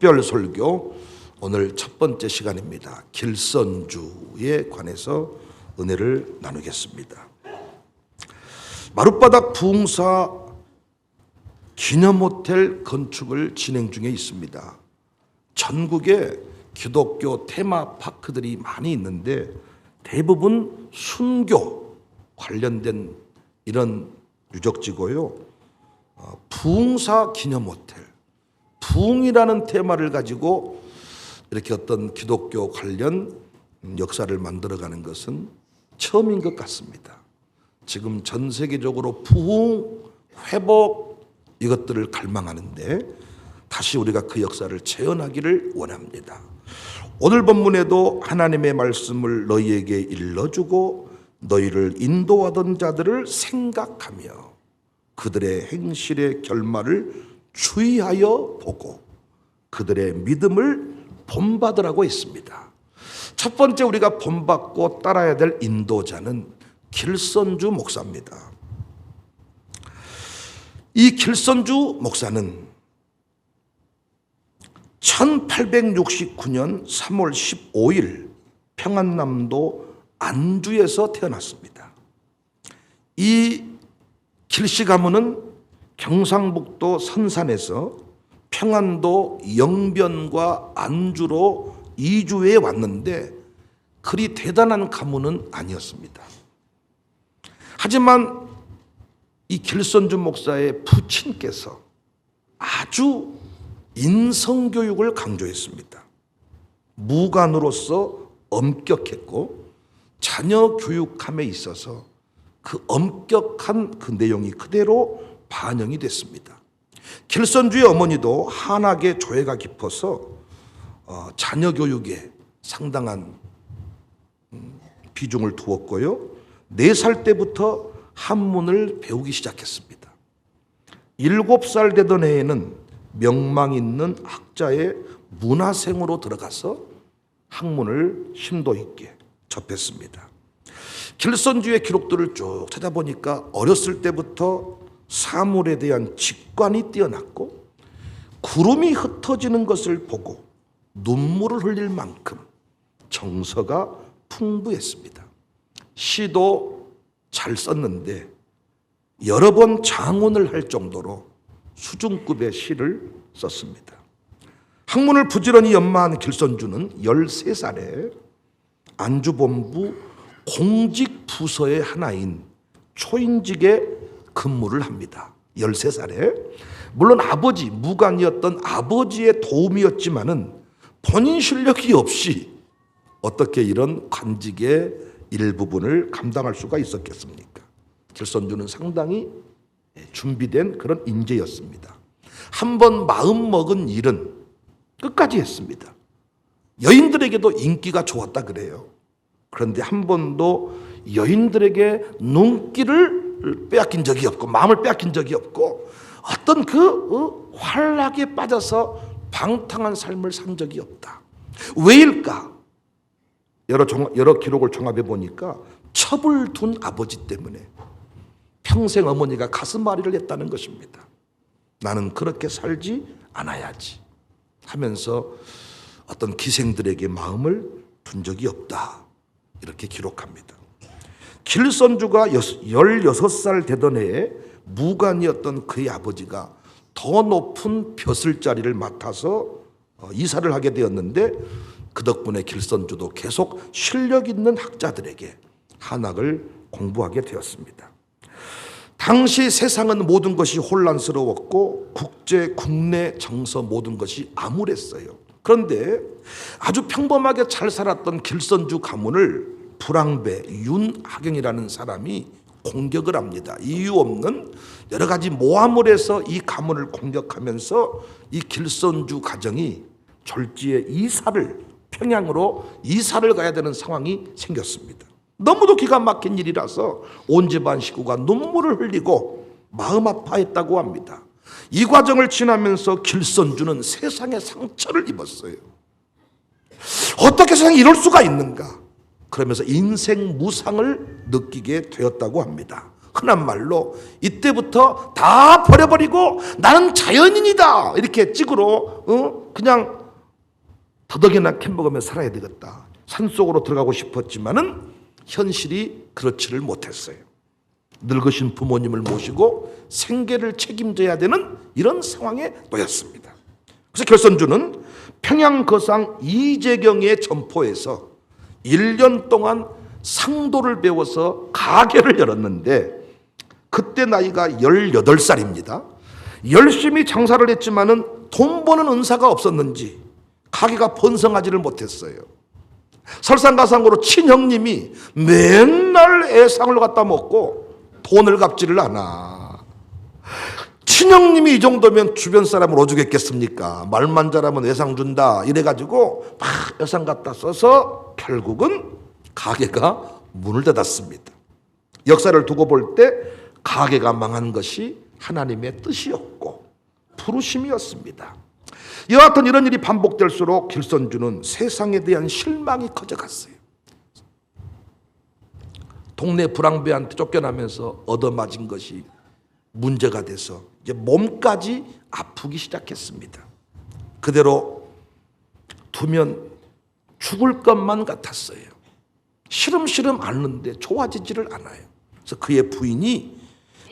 특별 설교 오늘 첫 번째 시간입니다. 길선주에 관해서 은혜를 나누겠습니다. 마룻바닥 부흥사 기념호텔 건축을 진행 중에 있습니다. 전국에 기독교 테마파크들이 많이 있는데 대부분 순교 관련된 이런 유적지고요. 부흥사 기념호텔, 부흥이라는 테마를 가지고 이렇게 어떤 기독교 관련 역사를 만들어가는 것은 처음인 것 같습니다. 지금 전 세계적으로 부흥, 회복 이것들을 갈망하는데 다시 우리가 그 역사를 재현하기를 원합니다. 오늘 본문에도 하나님의 말씀을 너희에게 일러주고 너희를 인도하던 자들을 생각하며 그들의 행실의 결말을 주의하여 보고 그들의 믿음을 본받으라고 했습니다. 첫 번째 우리가 본받고 따라야 될 인도자는 길선주 목사입니다. 이 길선주 목사는 1869년 3월 15일 평안남도 안주에서 태어났습니다. 이 길씨 가문은 경상북도 선산에서 평안도 영변과 안주로 이주해 왔는데 그리 대단한 가문은 아니었습니다. 하지만 이 길선주 목사의 부친께서 아주 인성교육을 강조했습니다. 무관으로서 엄격했고 자녀 교육함에 있어서 그 엄격한 그 내용이 그대로 반영이 됐습니다. 길선주의 어머니도 한학의 조예가 깊어서 자녀 교육에 상당한 비중을 두었고요. 4살 때부터 한문을 배우기 시작했습니다. 7살 되던 해에는 명망 있는 학자의 문화생으로 들어가서 학문을 심도 있게 접했습니다. 길선주의 기록들을 쭉 찾아보니까 어렸을 때부터 사물에 대한 직관이 뛰어났고 구름이 흩어지는 것을 보고 눈물을 흘릴 만큼 정서가 풍부했습니다. 시도 잘 썼는데 여러 번 장원을 할 정도로 수준급의 시를 썼습니다. 학문을 부지런히 연마한 길선주는 13살에 안주본부 공직부서의 하나인 초인직에 근무를 합니다. 13살에. 물론 아버지, 무관이었던 아버지의 도움이었지만은 본인 실력이 없이 어떻게 이런 관직의 일부분을 감당할 수가 있었겠습니까? 길선주는 상당히 준비된 그런 인재였습니다. 한번 마음 먹은 일은 끝까지 했습니다. 여인들에게도 인기가 좋았다 그래요. 그런데 한 번도 여인들에게 눈길을 빼앗긴 적이 없고 마음을 빼앗긴 적이 없고 어떤 그 활락에 빠져서 방탕한 삶을 산 적이 없다. 왜일까? 여러 기록을 종합해 보니까 첩을 둔 아버지 때문에 평생 어머니가 가슴앓이를 했다는 것입니다. 나는 그렇게 살지 않아야지 하면서 어떤 기생들에게 마음을 둔 적이 없다. 이렇게 기록합니다. 길선주가 16살 되던 해에 무관이었던 그의 아버지가 더 높은 벼슬자리를 맡아서 이사를 하게 되었는데 그 덕분에 길선주도 계속 실력 있는 학자들에게 한학을 공부하게 되었습니다. 당시 세상은 모든 것이 혼란스러웠고 국내 정서 모든 것이 암울했어요. 그런데 아주 평범하게 잘 살았던 길선주 가문을 불황배 윤하경이라는 사람이 공격을 합니다. 이유 없는 여러 가지 모함을 해서 이 가문을 공격하면서 이 길선주 가정이 졸지에 평양으로 이사를 가야 되는 상황이 생겼습니다. 너무도 기가 막힌 일이라서 온 집안 식구가 눈물을 흘리고 마음 아파했다고 합니다. 이 과정을 지나면서 길선주는 세상에 상처를 입었어요. 어떻게 세상에 이럴 수가 있는가? 그러면서 인생 무상을 느끼게 되었다고 합니다. 흔한 말로 이때부터 다 버려버리고 나는 자연인이다 이렇게 찍으러 그냥 더덕이나 캔 먹으며 살아야 되겠다. 산속으로 들어가고 싶었지만은 현실이 그렇지를 못했어요. 늙으신 부모님을 모시고 생계를 책임져야 되는 이런 상황에 놓였습니다. 그래서 결선주는 평양거상 이재경의 점포에서 1년 동안 상도를 배워서 가게를 열었는데 그때 나이가 18살입니다. 열심히 장사를 했지만은 돈 버는 은사가 없었는지 가게가 번성하지를 못했어요. 설상가상으로 친형님이 맨날 애상을 갖다 먹고 돈을 갚지를 않아. 친형님이 이 정도면 주변 사람을 오죽했겠습니까? 말만 잘하면 애상 준다 이래가지고 막 애상 갖다 써서 결국은 가게가 문을 닫았습니다. 역사를 두고 볼 때 가게가 망한 것이 하나님의 뜻이었고 부르심이었습니다. 여하튼 이런 일이 반복될수록 길선주는 세상에 대한 실망이 커져갔어요. 동네 불황배한테 쫓겨나면서 얻어맞은 것이 문제가 돼서 이제 몸까지 아프기 시작했습니다. 그대로 두면 죽을 것만 같았어요. 시름시름 앓는데 좋아지지를 않아요. 그래서 그의 부인이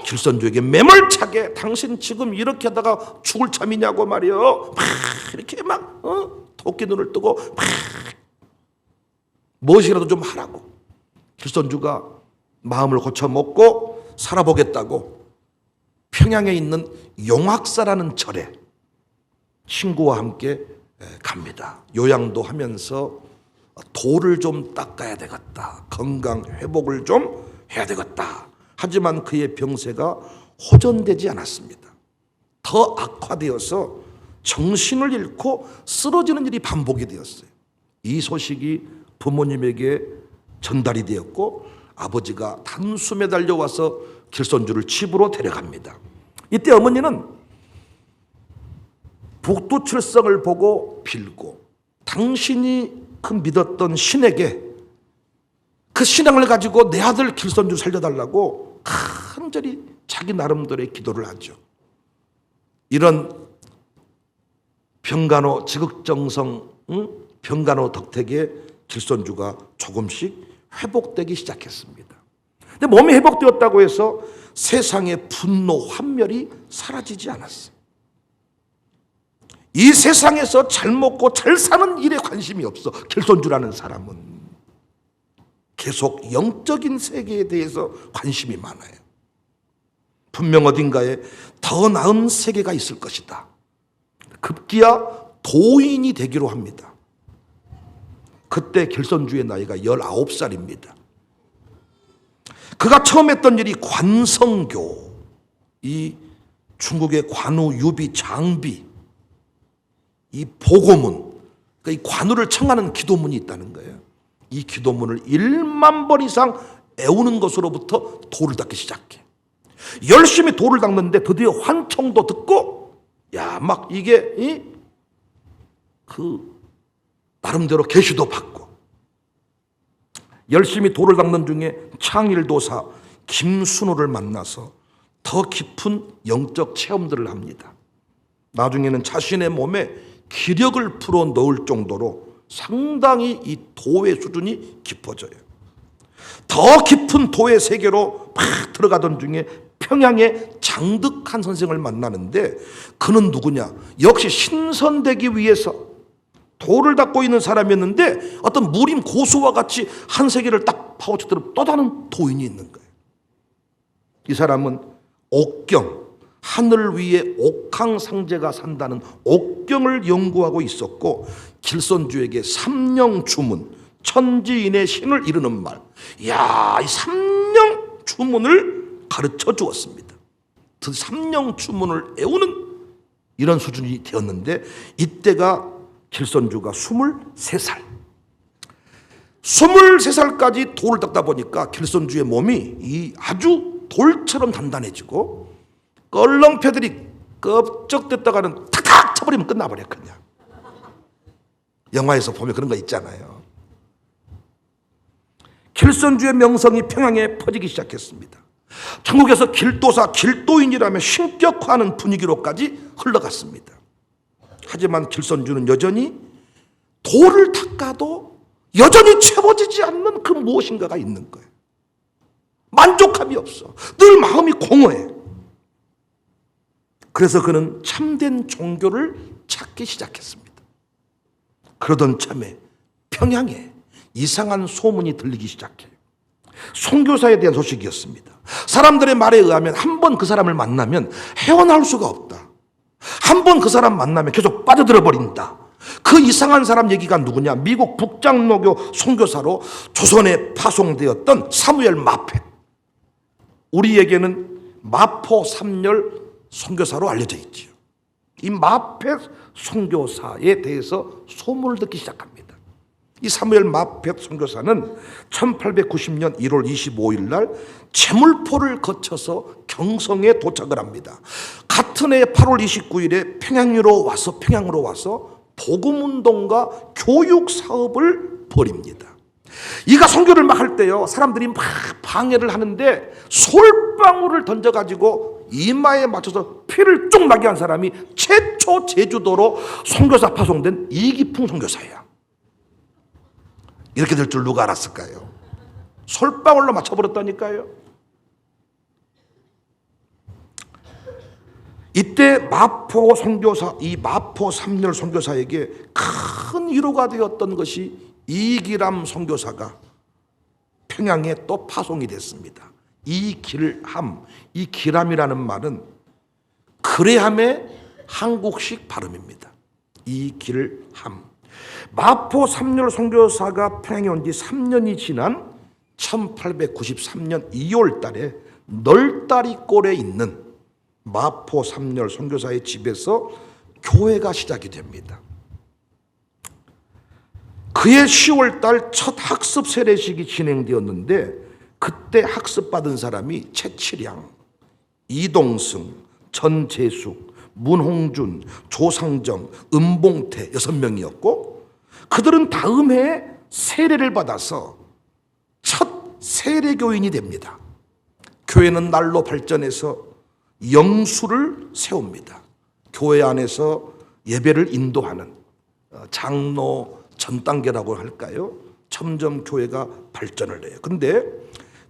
길선주에게 매몰차게 당신 지금 이렇게 하다가 죽을 참이냐고 말이요. 막 이렇게 막 토끼 눈을 뜨고 막 무엇이라도 좀 하라고. 길선주가 마음을 고쳐먹고 살아보겠다고 평양에 있는 용학사라는 절에 친구와 함께 갑니다. 요양도 하면서 돌을 좀 닦아야 되겠다. 건강 회복을 좀 해야 되겠다. 하지만 그의 병세가 호전되지 않았습니다. 더 악화되어서 정신을 잃고 쓰러지는 일이 반복이 되었어요. 이 소식이 부모님에게 전달이 되었고 아버지가 단숨에 달려와서 길선주를 집으로 데려갑니다. 이때 어머니는 북두칠성을 보고 빌고 당신이 그 믿었던 신에게 그 신앙을 가지고 내 아들 길선주 살려달라고 간절히 자기 나름대로의 기도를 하죠. 이런 병간호 지극정성 병간호 덕택에 길선주가 조금씩 회복되기 시작했습니다. 근데 몸이 회복되었다고 해서 세상의 분노, 환멸이 사라지지 않았어요. 이 세상에서 잘 먹고 잘 사는 일에 관심이 없어. 길선주라는 사람은 계속 영적인 세계에 대해서 관심이 많아요. 분명 어딘가에 더 나은 세계가 있을 것이다. 급기야 도인이 되기로 합니다. 그때 길선주의 나이가 19살입니다. 그가 처음 했던 일이 관성교, 이 중국의 관우, 유비, 장비, 이 보고문, 그러니까 이 관우를 청하는 기도문이 있다는 거예요. 이 기도문을 1만 번 이상 애우는 것으로부터 도를 닦기 시작해. 열심히 도를 닦는데 드디어 환청도 듣고, 야, 막 이게 나름대로 계시도 받고, 열심히 도를 닦는 중에 창일도사 김순호를 만나서 더 깊은 영적 체험들을 합니다. 나중에는 자신의 몸에 기력을 풀어 넣을 정도로 상당히 이 도의 수준이 깊어져요. 더 깊은 도의 세계로 막 들어가던 중에 평양의 장득한 선생을 만나는데 그는 누구냐? 역시 신선되기 위해서 도를 닦고 있는 사람이었는데 어떤 무림 고수와 같이 한 세계를 딱 파고쳐들어 또 다른 도인이 있는 거예요. 이 사람은 옥경, 하늘 위에 옥황상제가 산다는 옥경을 연구하고 있었고 길선주에게 삼령주문, 천지인의 신을 이루는 말, 이야, 이 삼령주문을 가르쳐 주었습니다. 그 삼령주문을 애우는 이런 수준이 되었는데 이때가 길선주가 23살. 23살까지 돌을 닦다 보니까 길선주의 몸이 아주 돌처럼 단단해지고 껄렁패들이 껍적댔다가는 탁탁 쳐버리면 끝나버려. 그냥 영화에서 보면 그런 거 있잖아요. 길선주의 명성이 평양에 퍼지기 시작했습니다. 전국에서 길도사, 길도인이라며 신격화하는 분위기로까지 흘러갔습니다. 하지만 길선주는 여전히 돌을 닦아도 여전히 채워지지 않는 그 무엇인가가 있는 거예요. 만족함이 없어. 늘 마음이 공허해. 그래서 그는 참된 종교를 찾기 시작했습니다. 그러던 참에 평양에 이상한 소문이 들리기 시작해요. 선교사에 대한 소식이었습니다. 사람들의 말에 의하면 한 번 그 사람을 만나면 헤어나올 수가 없다. 한 번 그 사람 만나면 계속 빠져들어 버린다. 그 이상한 사람 얘기가 누구냐? 미국 북장로교 선교사로 조선에 파송되었던 사무엘 마펫. 우리에게는 마포 3열 선교사로 알려져 있지요. 이 마펫 선교사에 대해서 소문을 듣기 시작합니다. 이 사무엘 마펫 선교사는 1890년 1월 25일 날 제물포를 거쳐서 경성에 도착을 합니다. 같은 해 8월 29일에 평양으로 와서 복음운동과 교육사업을 벌입니다. 이가 선교를 막 할 때요, 사람들이 막 방해를 하는데 솔방울을 던져가지고 이마에 맞춰서 피를 쭉 나게 한 사람이 최초 제주도로 선교사 파송된 이기풍 선교사예요. 이렇게 될 줄 누가 알았을까요? 솔방울로 맞춰버렸다니까요. 이때 마포 선교사, 이 마포 3열 선교사에게 큰 위로가 되었던 것이 이기람 선교사가 평양에 또 파송이 됐습니다. 이길함, 이 기람이라는 말은 그레함의 한국식 발음입니다. 이길함. 마포 3열 선교사가 평양에 온 지 3년이 지난 1893년 2월 달에 널다리골에 있는 마포 3열 선교사의 집에서 교회가 시작이 됩니다. 그해 10월 달 첫 학습 세례식이 진행되었는데 그때 학습받은 사람이 최칠양, 이동승, 전재숙, 문홍준, 조상정, 은봉태 6명이었고 그들은 다음 해에 세례를 받아서 첫 세례교인이 됩니다. 교회는 날로 발전해서 영수를 세웁니다. 교회 안에서 예배를 인도하는 장로 전 단계라고 할까요? 점점 교회가 발전을 해요. 근데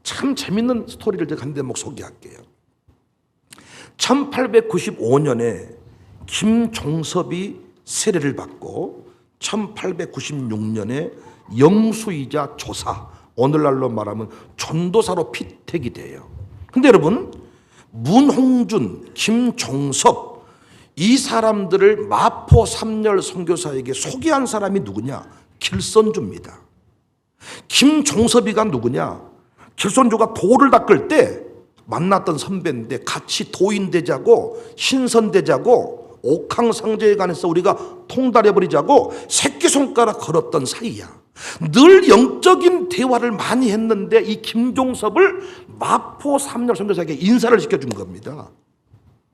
참 재밌는 스토리를 제가 한 대목 소개할게요. 1895년에 김종섭이 세례를 받고 1896년에 영수이자 조사, 오늘날로 말하면 전도사로 피택이 돼요. 근데 여러분, 문홍준, 김종섭 이 사람들을 마포 3열 선교사에게 소개한 사람이 누구냐? 길선주입니다. 김종섭이가 누구냐? 길선주가 돌을 닦을 때 만났던 선배인데 같이 도인되자고 신선되자고 옥황상제에 관해서 우리가 통달해버리자고 새끼손가락 걸었던 사이야. 늘 영적인 대화를 많이 했는데 이 김종섭을 마포 3열 선교사에게 인사를 시켜준 겁니다.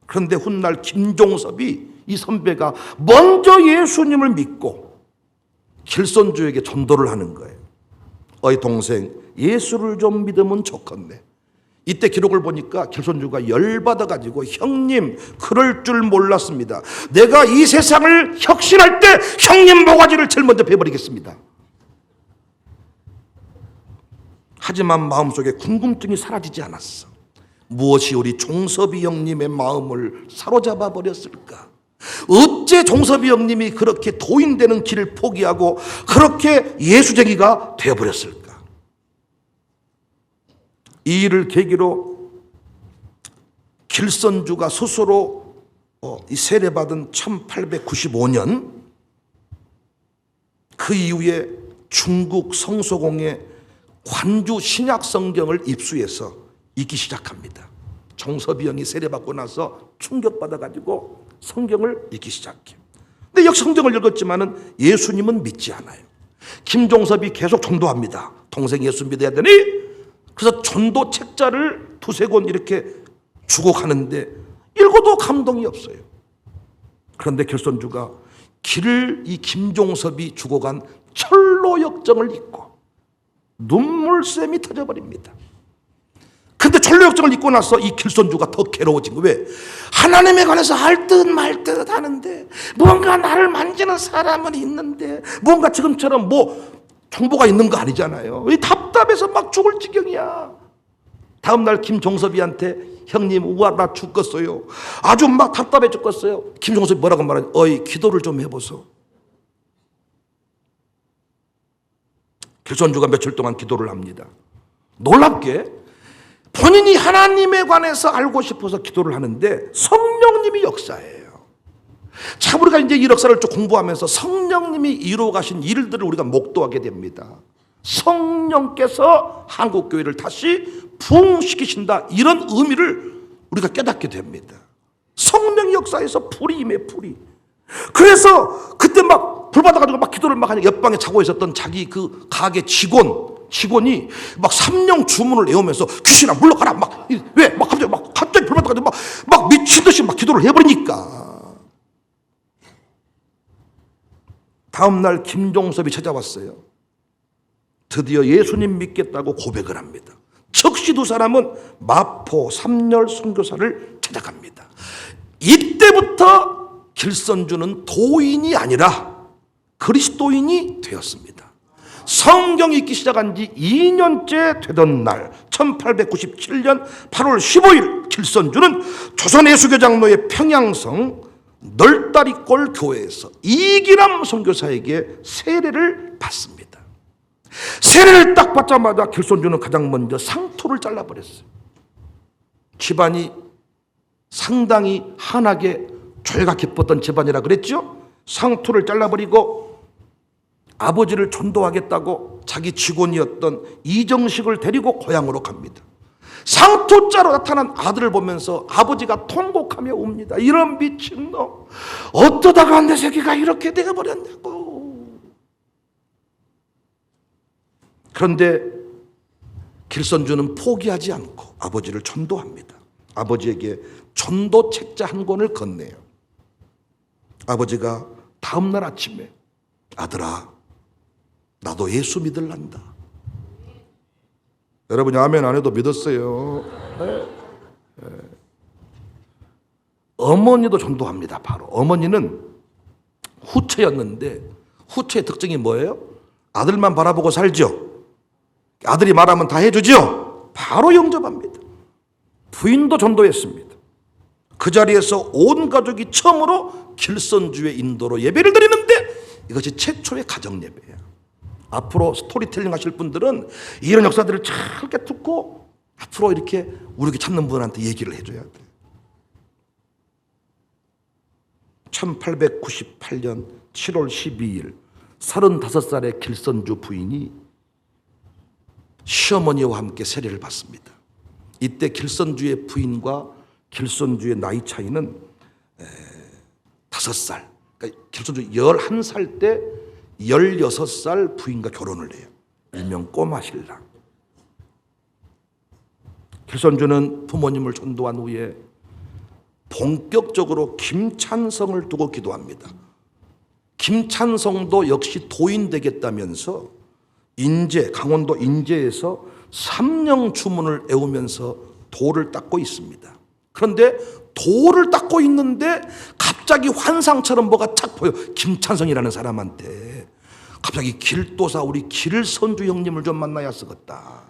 그런데 훗날 김종섭이 이 선배가 먼저 예수님을 믿고 길선주에게 전도를 하는 거예요. 어이 동생, 예수를 좀 믿으면 좋겠네. 이때 기록을 보니까 길선주가 열받아가지고 형님 그럴 줄 몰랐습니다. 내가 이 세상을 혁신할 때 형님 모가지를 제일 먼저 베버리겠습니다. 하지만 마음속에 궁금증이 사라지지 않았어. 무엇이 우리 종섭이 형님의 마음을 사로잡아 버렸을까? 어째 종섭이 형님이 그렇게 도인되는 길을 포기하고 그렇게 예수쟁이가 되어버렸을까? 이 일을 계기로 길선주가 스스로 세례받은 1895년 그 이후에 중국 성소공에 관주 신약 성경을 입수해서 읽기 시작합니다. 종섭이 형이 세례받고 나서 충격받아가지고 성경을 읽기 시작해요. 근데 역시 성경을 읽었지만은 예수님은 믿지 않아요. 김종섭이 계속 전도합니다. 동생 예수 믿어야 되니? 그래서 전도 책자를 두세 권 이렇게 주고 가는데 읽어도 감동이 없어요. 그런데 길선주가 이 김종섭이 주고 간 철로 역정을 읽고 눈물샘이 터져버립니다. 근데 전로역정을 입고 나서 이 길손주가 더 괴로워진 거예요. 왜? 하나님에 관해서 알 듯 말 듯 하는데, 뭔가 나를 만지는 사람은 있는데, 뭔가 지금처럼 정보가 있는 거 아니잖아요. 답답해서 막 죽을 지경이야. 다음날 김종섭이한테, 형님, 우와, 나 죽겠어요. 아주 막 답답해 죽겠어요. 김종섭이 뭐라고 말하지? 어이, 기도를 좀 해보소. 길손주가 며칠 동안 기도를 합니다. 놀랍게 본인이 하나님에 관해서 알고 싶어서 기도를 하는데 성령님이 역사해요. 참, 우리가 이제 이 역사를 쭉 공부하면서 성령님이 이루어 가신 일들을 우리가 목도하게 됩니다. 성령께서 한국교회를 다시 부흥시키신다, 이런 의미를 우리가 깨닫게 됩니다. 성령 역사에서 불이 임해, 불이. 그래서 그때 막 불받아가지고 막 기도를 막 하니, 옆방에 자고 있었던 자기 그 가게 직원이 막 3령 주문을 외우면서 귀신아 물러가라, 막 왜? 막 갑자기 불받아가지고 막 미친 듯이 막 기도를 해버리니까. 다음날 김종섭이 찾아왔어요. 드디어 예수님 믿겠다고 고백을 합니다. 즉시 두 사람은 마포 삼열 선교사를 찾아갑니다. 이때부터 길선주는 도인이 아니라 그리스도인이 되었습니다. 성경 읽기 시작한 지 2년째 되던 날, 1897년 8월 15일 길선주는 조선예수교장로의 평양성 널다리골 교회에서 이기람 선교사에게 세례를 받습니다. 세례를 딱 받자마자 길손주는 가장 먼저 상투를 잘라버렸어요. 집안이 상당히 한하게 조예가 깊었던 집안이라 그랬죠. 상투를 잘라버리고 아버지를 전도하겠다고 자기 직원이었던 이정식을 데리고 고향으로 갑니다. 상투자로 나타난 아들을 보면서 아버지가 통곡하며 웁니다. 이런 미친놈, 어떠다가 내 새끼가 이렇게 되어버렸냐고. 그런데 길선주는 포기하지 않고 아버지를 전도합니다. 아버지에게 전도 책자 한 권을 건네요. 아버지가 다음날 아침에, 아들아, 나도 예수 믿을란다. 여러분이 아멘 안 해도 믿었어요. 네. 네. 어머니도 전도합니다. 바로 어머니는 후처였는데, 후처의 특징이 뭐예요? 아들만 바라보고 살죠. 아들이 말하면 다 해주죠. 바로 영접합니다. 부인도 전도했습니다. 그 자리에서 온 가족이 처음으로 길선주의 인도로 예배를 드리는데, 이것이 최초의 가정예배예요. 앞으로 스토리텔링 하실 분들은 이런 역사들을 짧게 듣고 앞으로 이렇게 우리에게 찾는 분한테 얘기를 해줘야 돼요. 1898년 7월 12일 35살의 길선주 부인이 시어머니와 함께 세례를 받습니다. 이때 길선주의 부인과 길선주의 나이 차이는 5살. 그러니까 길선주 11살 때 16살 부인과 결혼을 해요. 일명 꼬마 신랑. 길선주는 부모님을 전도한 후에 본격적으로 김찬성을 두고 기도합니다. 김찬성도 역시 도인 되겠다면서 강원도 인제에서 3령 주문을 외우면서 돌을 닦고 있습니다. 그런데 돌을 닦고 있는데 갑자기 환상처럼 뭐가 착 보여. 김찬성이라는 사람한테 갑자기 길도사 우리 길선주 형님을 좀 만나야 쓰겠다.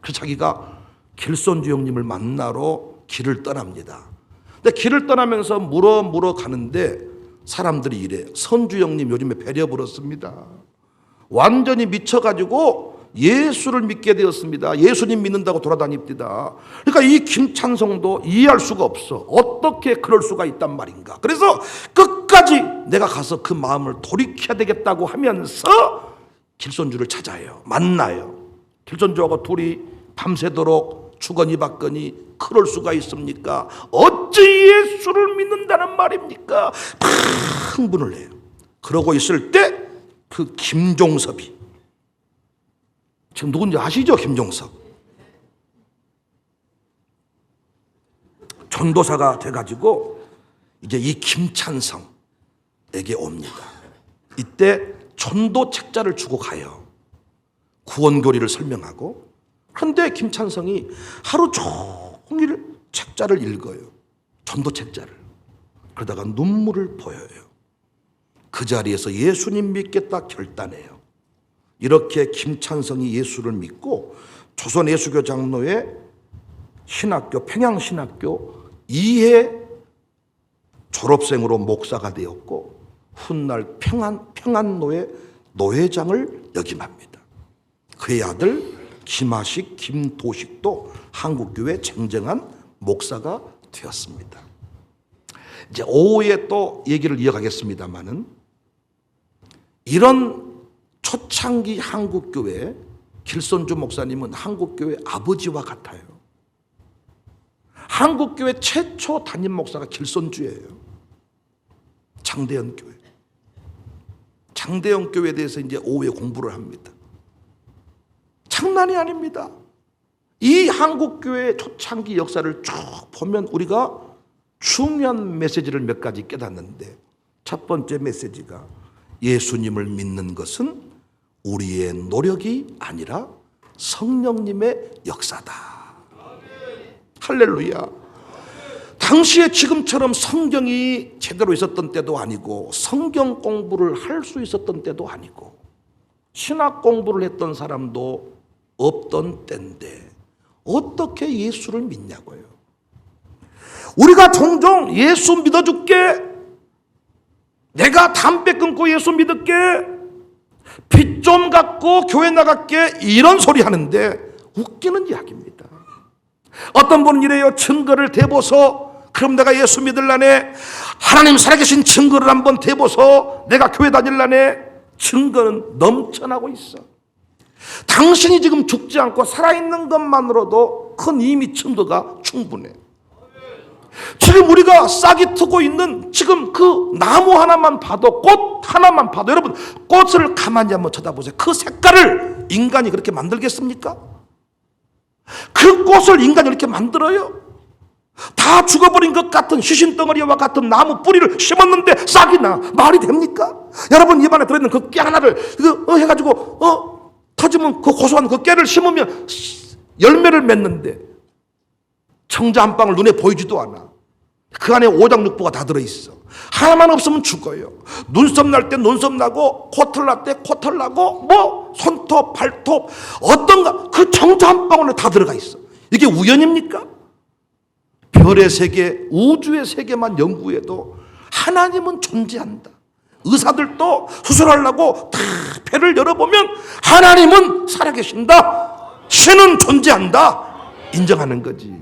그래서 자기가 길선주 형님을 만나러 길을 떠납니다. 근데 길을 떠나면서 물어 가는데 사람들이 이래. 선주 형님 요즘에 배려 불었습니다. 완전히 미쳐가지고 예수를 믿게 되었습니다. 예수님 믿는다고 돌아다닙니다. 그러니까 이 김찬성도 이해할 수가 없어. 어떻게 그럴 수가 있단 말인가. 그래서 끝까지 내가 가서 그 마음을 돌이켜야 되겠다고 하면서 길선주를 찾아요. 만나요. 길선주하고 둘이 밤새도록 주거니 받거니 그럴 수가 있습니까? 어찌 예수를 믿는다는 말입니까? 막 흥분을 해요. 그러고 있을 때 그 김종섭이, 지금 누군지 아시죠? 김종섭. 전도사가 돼가지고 이제 이 김찬성에게 옵니다. 이때 전도 책자를 주고 가요. 구원교리를 설명하고 그런데 김찬성이 하루 종일 책자를 읽어요. 전도 책자를. 그러다가 눈물을 보여요. 그 자리에서 예수님 믿겠다 결단해요. 이렇게 김찬성이 예수를 믿고 조선예수교 장로회 신학교 평양신학교 2회 졸업생으로 목사가 되었고 훗날 평안노회 노회장을 역임합니다. 그의 아들 김하식, 김도식도 한국교회 쟁쟁한 목사가 되었습니다. 이제 오후에 또 얘기를 이어가겠습니다만은 이런 초창기 한국교회 길선주 목사님은 한국교회 아버지와 같아요. 한국교회 최초 담임 목사가 길선주예요. 장대현 교회. 장대현 교회에 대해서 이제 오후에 공부를 합니다. 장난이 아닙니다. 이 한국교회의 초창기 역사를 쭉 보면 우리가 중요한 메시지를 몇 가지 깨닫는데, 첫 번째 메시지가 예수님을 믿는 것은 우리의 노력이 아니라 성령님의 역사다. 할렐루야. 당시에 지금처럼 성경이 제대로 있었던 때도 아니고 성경 공부를 할 수 있었던 때도 아니고 신학 공부를 했던 사람도 없던 때인데 어떻게 예수를 믿냐고요. 우리가 종종 예수 믿어줄게, 내가 담배 끊고 예수 믿을게, 빚 좀 갚고 교회 나갈게, 이런 소리 하는데 웃기는 이야기입니다. 어떤 분은 이래요. 증거를 대보소. 그럼 내가 예수 믿을라네. 하나님 살아계신 증거를 한번 대보소. 내가 교회 다닐라네. 증거는 넘쳐나고 있어. 당신이 지금 죽지 않고 살아있는 것만으로도 큰 이미 증거가 충분해. 지금 우리가 싹이 트고 있는 지금 그 나무 하나만 봐도, 꽃 하나만 봐도, 여러분 꽃을 가만히 한번 쳐다보세요. 그 색깔을 인간이 그렇게 만들겠습니까? 그 꽃을 인간이 이렇게 만들어요? 다 죽어버린 것 같은 시신덩어리와 같은 나무 뿌리를 심었는데 싹이 나. 말이 됩니까? 여러분 입안에 들어있는 그 깨 하나를 해가지고 터지면 그 고소한 그 깨를 심으면 열매를 맺는데 청자 한 방울 눈에 보이지도 않아. 그 안에 오장육부가 다 들어있어. 하나만 없으면 죽어요. 눈썹 날 때 눈썹 나고, 코털 날 때 코털 나고, 뭐 손톱, 발톱, 어떤가 그 청자 한 방울에 다 들어가 있어. 이게 우연입니까? 별의 세계, 우주의 세계만 연구해도 하나님은 존재한다. 의사들도 수술하려고 다 배를 열어보면 하나님은 살아계신다. 신은 존재한다. 인정하는 거지.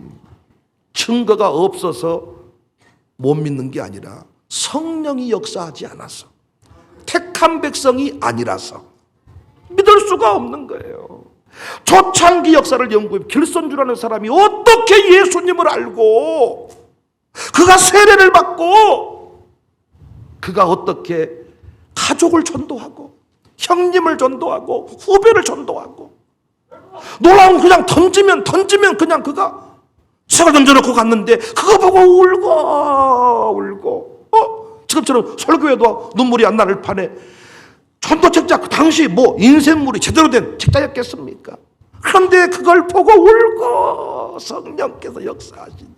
증거가 없어서 못 믿는 게 아니라 성령이 역사하지 않아서, 택한 백성이 아니라서 믿을 수가 없는 거예요. 초창기 역사를 연구해 길선주라는 사람이 어떻게 예수님을 알고, 그가 세례를 받고, 그가 어떻게 가족을 전도하고 형님을 전도하고 후배를 전도하고, 놀라운 그냥 던지면 그냥 그가 책을 던져놓고 갔는데 그거 보고 울고 지금처럼 설교에도 눈물이 안 나를 판에 전도책자, 그 당시 뭐 인쇄물이 제대로 된 책자였겠습니까? 그런데 그걸 보고 울고 성령께서 역사하시니,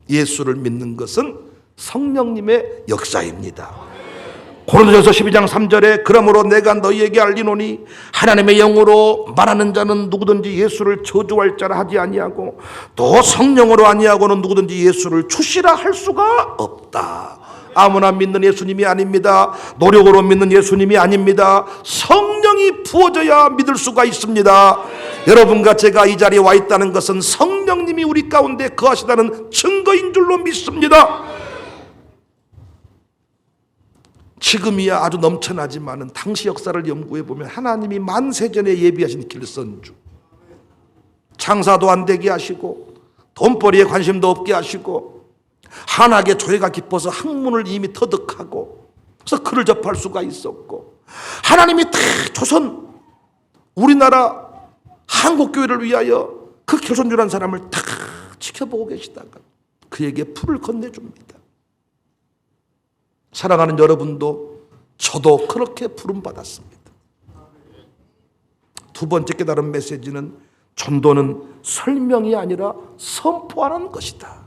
예수를 믿는 것은 성령님의 역사입니다. 고린도전서 12장 3절에 그러므로 내가 너희에게 알리노니 하나님의 영으로 말하는 자는 누구든지 예수를 저주할 자라 하지 아니하고 또 성령으로 아니하고는 누구든지 예수를 주시라 할 수가 없다. 아무나 믿는 예수님이 아닙니다. 노력으로 믿는 예수님이 아닙니다. 성령이 부어져야 믿을 수가 있습니다. 여러분과 제가 이 자리에 와 있다는 것은 성령님이 우리 가운데 거하시다는 증거인 줄로 믿습니다. 지금이야 아주 넘쳐나지만은 당시 역사를 연구해 보면 하나님이 만세전에 예비하신 길선주, 장사도 안 되게 하시고 돈벌이에 관심도 없게 하시고 한학의 조예가 깊어서 학문을 이미 터득하고 그래서 글을 접할 수가 있었고, 하나님이 다 조선 우리나라 한국교회를 위하여 그 길선주라는 사람을 다 지켜보고 계시다가 그에게 풀을 건네줍니다. 사랑하는 여러분도 저도 그렇게 부름받았습니다. 두 번째 깨달은 메시지는 전도는 설명이 아니라 선포하는 것이다.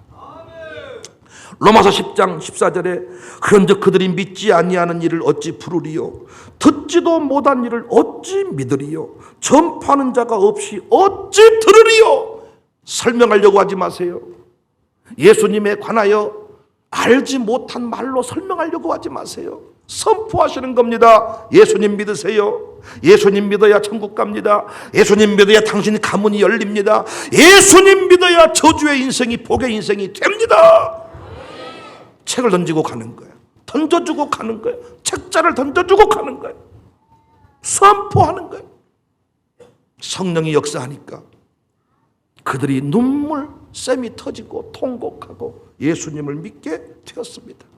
로마서 10장 14절에 그런즉 그들이 믿지 아니하는 일을 어찌 부르리요 듣지도 못한 일을 어찌 믿으리요 전파하는 자가 없이 어찌 들으리요. 설명하려고 하지 마세요. 예수님에 관하여 알지 못한 말로 설명하려고 하지 마세요. 선포하시는 겁니다. 예수님 믿으세요. 예수님 믿어야 천국 갑니다. 예수님 믿어야 당신 가문이 열립니다. 예수님 믿어야 저주의 인생이 복의 인생이 됩니다. 책을 던지고 가는 거예요. 던져주고 가는 거예요. 책자를 던져주고 가는 거예요. 선포하는 거예요. 성령이 역사하니까 그들이 눈물샘이 터지고 통곡하고 예수님을 믿게 되었습니다.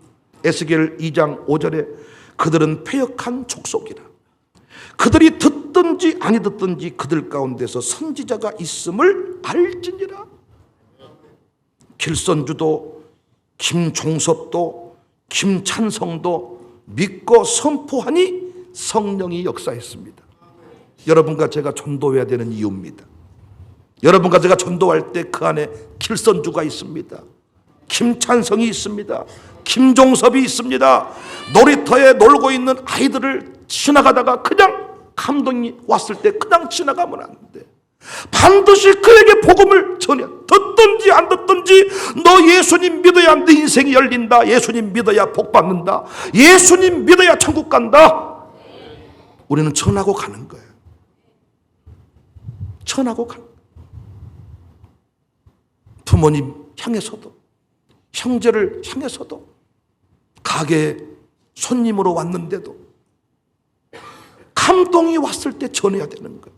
에스겔 2장 5절에 그들은 패역한 족속이라. 그들이 듣든지 아니 듣든지 그들 가운데서 선지자가 있음을 알지니라. 길선주도 김종섭도 김찬성도 믿고 선포하니 성령이 역사했습니다. 여러분과 제가 전도해야 되는 이유입니다. 여러분과 제가 전도할 때 그 안에 길선주가 있습니다. 김찬성이 있습니다. 김종섭이 있습니다. 놀이터에 놀고 있는 아이들을 지나가다가 그냥 감동이 왔을 때 그냥 지나가면 안 돼. 반드시 그에게 복음을 전해. 듣든지 안 듣든지 너 예수님 믿어야 네 인생이 열린다. 예수님 믿어야 복 받는다. 예수님 믿어야 천국 간다. 우리는 전하고 가는 거예요. 전하고 가는 거예요. 부모님 향해서도 형제를 향해서도 가게에 손님으로 왔는데도 감동이 왔을 때 전해야 되는 거예요.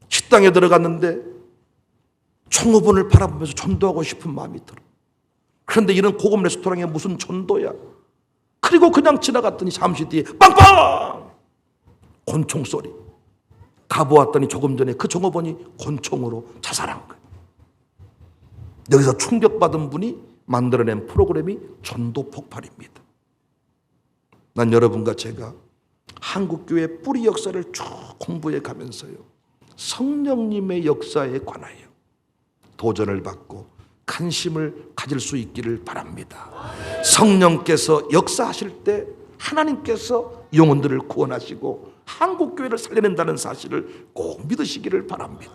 식당에 들어갔는데 종업원을 바라보면서 전도하고 싶은 마음이 들어. 그런데 이런 고급 레스토랑에 무슨 전도야. 그리고 그냥 지나갔더니 잠시 뒤에 빵빵 곤총 소리. 가보았더니 조금 전에 그 종업원이 곤총으로 자살한 거예요. 여기서 충격받은 분이 만들어낸 프로그램이 전도 폭발입니다. 난 여러분과 제가 한국교회 뿌리 역사를 쭉 공부해 가면서요, 성령님의 역사에 관하여 도전을 받고 관심을 가질 수 있기를 바랍니다. 성령께서 역사하실 때 하나님께서 영혼들을 구원하시고 한국교회를 살려낸다는 사실을 꼭 믿으시기를 바랍니다.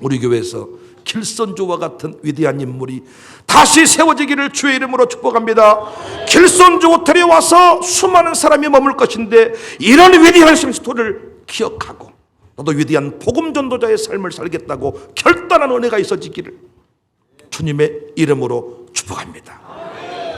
우리 교회에서 길선주와 같은 위대한 인물이 다시 세워지기를 주의 이름으로 축복합니다. 길선주 호텔에 와서 수많은 사람이 머물 것인데 이런 위대한 스토리를 기억하고 나도 위대한 복음 전도자의 삶을 살겠다고 결단한 은혜가 있어지기를 주님의 이름으로 축복합니다.